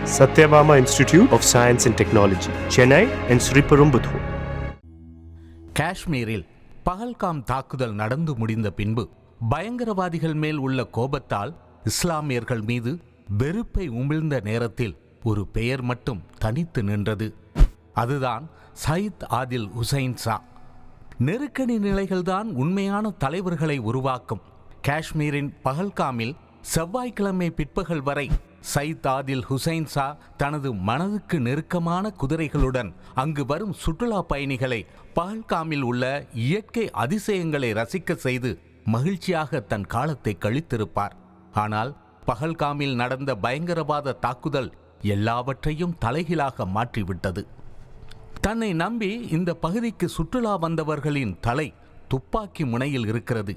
Satyabama Institute of Science and Technology, Chennai and Sriperumbudur. காஷ்மீரில் பஹல்காம் தாக்குதல் நடந்து முடிந்த பின்பு பயங்கரவாதிகள் மேல் உள்ள கோபத்தால் இஸ்லாமியர்கள் மீது வெறுப்பை உமிழ்ந்த நேரத்தில் ஒரு பெயர் மட்டும் தனித்து நின்றது. அதுதான் சயீத் ஆதில் ஹுசைன் ஷா. நெருக்கடி நிலைகள்தான் உண்மையான தலைவர்களை உருவாக்கும். காஷ்மீரின் பஹல்காமில் செவ்வாய்க்கிழமை பிற்பகல் வரை சயீத் ஆதில் ஹுசைன் ஷா தனது மனதுக்கு நெருக்கமான குதிரைகளுடன் அங்கு வரும் சுற்றுலா பயணிகளை பஹல்காமில் உள்ள இயற்கை அதிசயங்களை ரசிக்க செய்து மகிழ்ச்சியாக தன் காலத்தை கழித்திருப்பார். ஆனால் பஹல்காமில் நடந்த பயங்கரவாத தாக்குதல் எல்லாவற்றையும் தலைகீழாக மாற்றிவிட்டது. தன்னை நம்பி இந்த பகுதிக்கு சுற்றுலா வந்தவர்களின் தலை துப்பாக்கி முனையில் இருக்கிறது.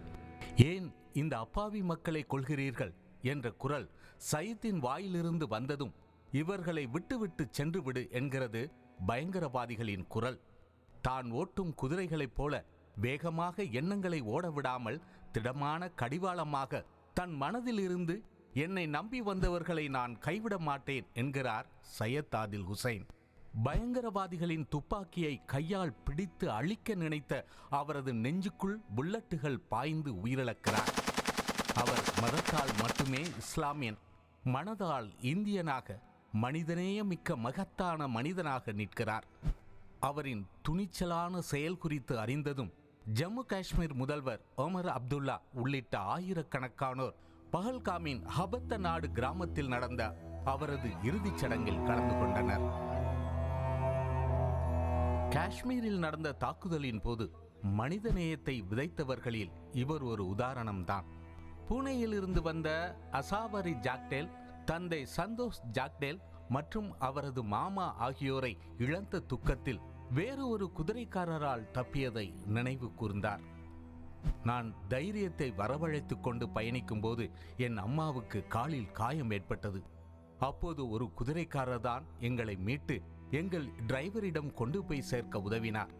ஏன் இந்த அப்பாவி மக்களை கொல்கிறீர்கள் என்ற குரல் சயீத்தின் வாயிலிருந்து வந்ததும் இவர்களை விட்டுவிட்டு சென்று விடு என்கிறது பயங்கரவாதிகளின் குரல். தான் ஓட்டும் குதிரைகளைப் போல வேகமாக எண்ணங்களை ஓடவிடாமல் திடமான கடிவாளமாக தன் மனதில் இருந்து என்னை நம்பி வந்தவர்களை நான் கைவிட மாட்டேன் என்கிறார் சையத் ஆதில் ஹுசைன். பயங்கரவாதிகளின் துப்பாக்கியை கையால் பிடித்து அழிக்க நினைத்த அவரது நெஞ்சுக்குள் புல்லட்டுகள் பாய்ந்து உயிரிழக்கிறார். அவர் மதத்தால் மட்டுமே இஸ்லாமியன், மனதால் இந்தியனாக, மனிதநேயமிக்க மகத்தான மனிதனாக நிற்கிறார். அவரின் துணிச்சலான செயல் குறித்து அறிந்ததும் ஜம்மு காஷ்மீர் முதல்வர் ஒமர் அப்துல்லா உள்ளிட்ட ஆயிரக்கணக்கானோர் பஹல்காமின் ஹபத்த நாடு கிராமத்தில் நடந்த அவரது இறுதிச் சடங்கில் கலந்து கொண்டனர். காஷ்மீரில் நடந்த தாக்குதலின் போது மனிதநேயத்தை விதைத்தவர்களில் இவர் ஒரு உதாரணம்தான். புனேயில் இருந்து வந்த அசாவரி ஜாக்டேல், தந்தை சந்தோஷ் ஜாக்டேல் மற்றும் அவரது மாமா ஆகியோரை இழந்த துக்கத்தில் வேறு ஒரு குதிரைக்காரரால் தப்பியதை நினைவு கூர்ந்தார். நான் தைரியத்தை வரவழைத்துக் கொண்டு பயணிக்கும் போது என் அம்மாவுக்கு காலில் காயம் ஏற்பட்டது. அப்போது ஒரு குதிரைக்காரர் தான் எங்களை மீட்டு எங்கள் டிரைவரிடம் கொண்டு போய் சேர்க்க உதவினார்.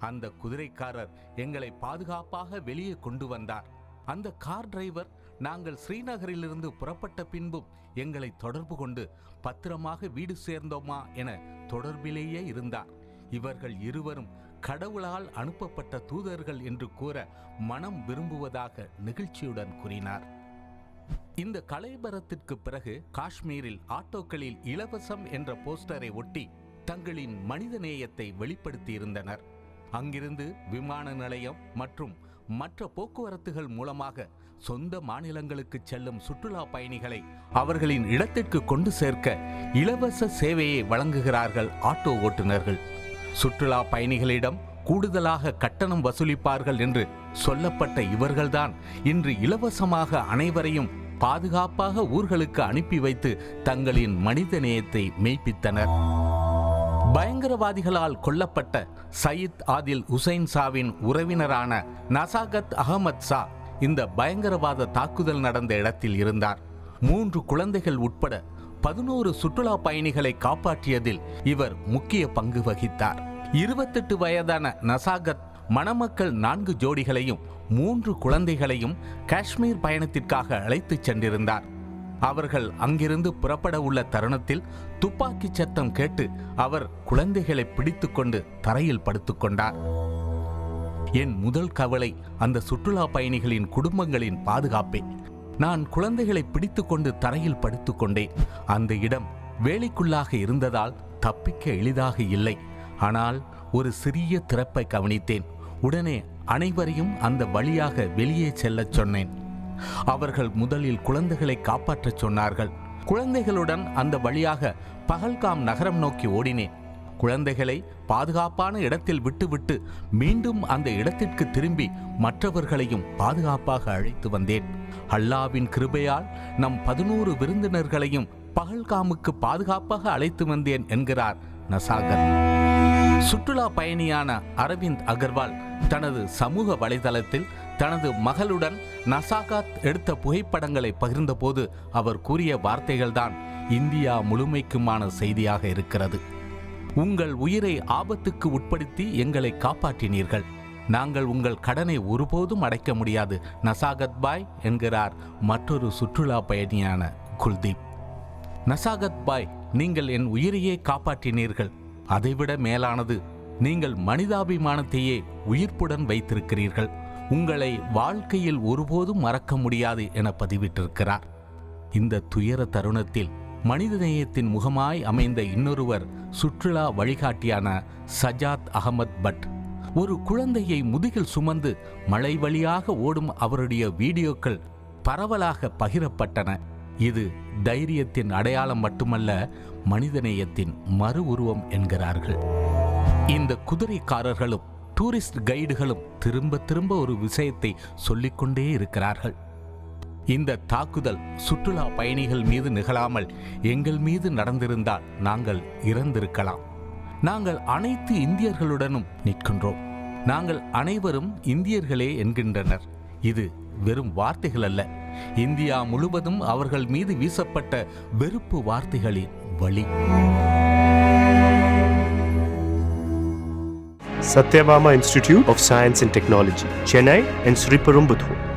அந்த குதிரைக்காரர் எங்களை பாதுகாப்பாக வெளியே கொண்டு வந்தார். அந்த கார் டிரைவர் நாங்கள் ஸ்ரீநகரிலிருந்து புறப்பட்ட பின்பும் எங்களை தொடர்பு கொண்டு பத்திரமாக வீடு சேர்ந்தோமா என தொடர்பிலேயே இருந்தார். இவர்கள் இருவரும் கடவுளால் அனுப்பப்பட்ட தூதர்கள் என்று கூற மனம் விரும்புவதாக நெகிழ்ச்சியுடன் கூறினார். இந்த கலைபரத்திற்கு பிறகு காஷ்மீரில் ஆட்டோக்களில் இலவசம் என்ற போஸ்டரை ஒட்டி தங்களின் மனிதநேயத்தை வெளிப்படுத்தியிருந்தனர். அங்கிருந்து விமான நிலையம் மற்றும் மற்ற போக்குவரத்துகள் மூலமாக சொந்த மாநிலங்களுக்கு செல்லும் சுற்றுலா பயணிகளை அவர்களின் இடத்திற்கு கொண்டு சேர்க்க இலவச சேவையை வழங்குகிறார்கள் ஆட்டோ ஓட்டுநர்கள். சுற்றுலா பயணிகளிடம் கூடுதலாக கட்டணம் வசூலிப்பார்கள் என்று சொல்லப்பட்ட இவர்கள்தான் இன்று இலவசமாக அனைவரையும் பாதுகாப்பாக ஊர்களுக்கு அனுப்பி வைத்து தங்களின் மனிதநேயத்தை மெய்ப்பித்தனர். பயங்கரவாதிகளால் கொல்லப்பட்ட சயீத் ஆதில் ஹுசைன் ஷாவின் உறவினரான நசாகத் அகமத் ஷா இந்த பயங்கரவாத தாக்குதல் நடந்த இடத்தில் இருந்தார். 3 குழந்தைகள் உட்பட 11 சுற்றுலா பயணிகளை காப்பாற்றியதில் இவர் முக்கிய பங்கு வகித்தார். 28 வயதான நசாகத் மணமக்கள் 4 ஜோடிகளையும் 3 குழந்தைகளையும் காஷ்மீர் பயணத்திற்காக அழைத்துச் சென்றிருந்தார். அவர்கள் அங்கிருந்து புறப்பட உள்ள தருணத்தில் துப்பாக்கி சத்தம் கேட்டு அவர் குழந்தைகளை பிடித்து கொண்டு தரையில் படுத்துக்கொண்டார். என் முதல் கவலை அந்த சுற்றுலா பயணிகளின் குடும்பங்களின் பாதுகாப்பே. நான் குழந்தைகளை பிடித்து கொண்டு தரையில் படுத்துக்கொண்டேன். அந்த இடம் வேலிக்குள்ளாக இருந்ததால் தப்பிக்க எளிதாக இல்லை. ஆனால் ஒரு சிறிய திறப்பை கவனித்தேன். உடனே அனைவரையும் அந்த வழியாக வெளியே செல்லச் சொன்னேன். அவர்கள் முதலில் குழந்தைகளை காப்பாற்றச் சொன்னார்கள். குழந்தைகளுடன் அந்த வழியாக பஹல்காம் நகரம் நோக்கி ஓடினேன். குழந்தைகளை பாதுகாப்பான இடத்தில் விட்டுவிட்டு மீண்டும் அந்த இடத்திற்கு திரும்பி மற்றவர்களையும் பாதுகாப்பாக அழைத்து வந்தேன். அல்லாவின் கிருபையால் நம் 11 விருந்தினர்களையும் பஹல்காமுக்கு பாதுகாப்பாக அழைத்து வந்தேன் என்கிறார் நசாகத். சுற்றுலா பயணியான அரவிந்த் அகர்வால் தனது சமூக வலைதளத்தில் தனது மகளுடன் நசாகத் எடுத்த புகைப்படங்களை பகிர்ந்தபோது அவர் கூறிய வார்த்தைகள்தான் இந்தியா முழுமைக்குமான செய்தியாக இருக்கிறது. உங்கள் உயிரை ஆபத்துக்கு உட்படுத்தி எங்களை காப்பாற்றினீர்கள். நாங்கள் உங்கள் கடனை ஒருபோதும் அடைக்க முடியாது நசாகத் பாய் என்கிறார் மற்றொரு சுற்றுலா பயணியான குல்தீப். நசாகத் பாய் நீங்கள் என் உயிரையே காப்பாற்றினீர்கள். அதைவிட மேலானது, நீங்கள் மனிதாபிமானத்தையே உயிர்ப்புடன் வைத்திருக்கிறீர்கள். உங்களை வாழ்க்கையில் ஒருபோதும் மறக்க முடியாது என பதிவிட்டிருக்கிறார். இந்த துயர தருணத்தில் மனிதநேயத்தின் முகமாய் அமைந்த இன்னொருவர் சுற்றுலா வழிகாட்டியான சஜாத் அகமத் பட். ஒரு குழந்தையை முதுகில் சுமந்து மலை வழியாக ஓடும் அவருடைய வீடியோக்கள் பரவலாக பகிரப்பட்டன. இது தைரியத்தின் அடையாளம் மட்டுமல்ல, மனிதநேயத்தின் மறு உருவம் என்கிறார்கள். இந்த குதிரைக்காரர்களும் டூரிஸ்ட் கைடுகளும் திரும்ப திரும்ப ஒரு விஷயத்தை சொல்லிக்கொண்டே இருக்கிறார்கள். இந்த தாக்குதல் சுற்றுலா பயணிகள் மீது நிகழாமல் எங்கள் மீது நடந்திருந்தால் நாங்கள் இறந்திருக்கலாம். நாங்கள் அனைத்து இந்தியர்களுடனும் நிற்கின்றோம். நாங்கள் அனைவரும் இந்தியர்களே என்கின்றனர். இது வெறும் வார்த்தைகள் அல்ல, இந்தியா முழுவதும் அவர்கள் மீது வீசப்பட்ட வெறுப்பு வார்த்தைகளின் வழி. Satyabama Institute of Science and Technology, Chennai and Sriperumbudur.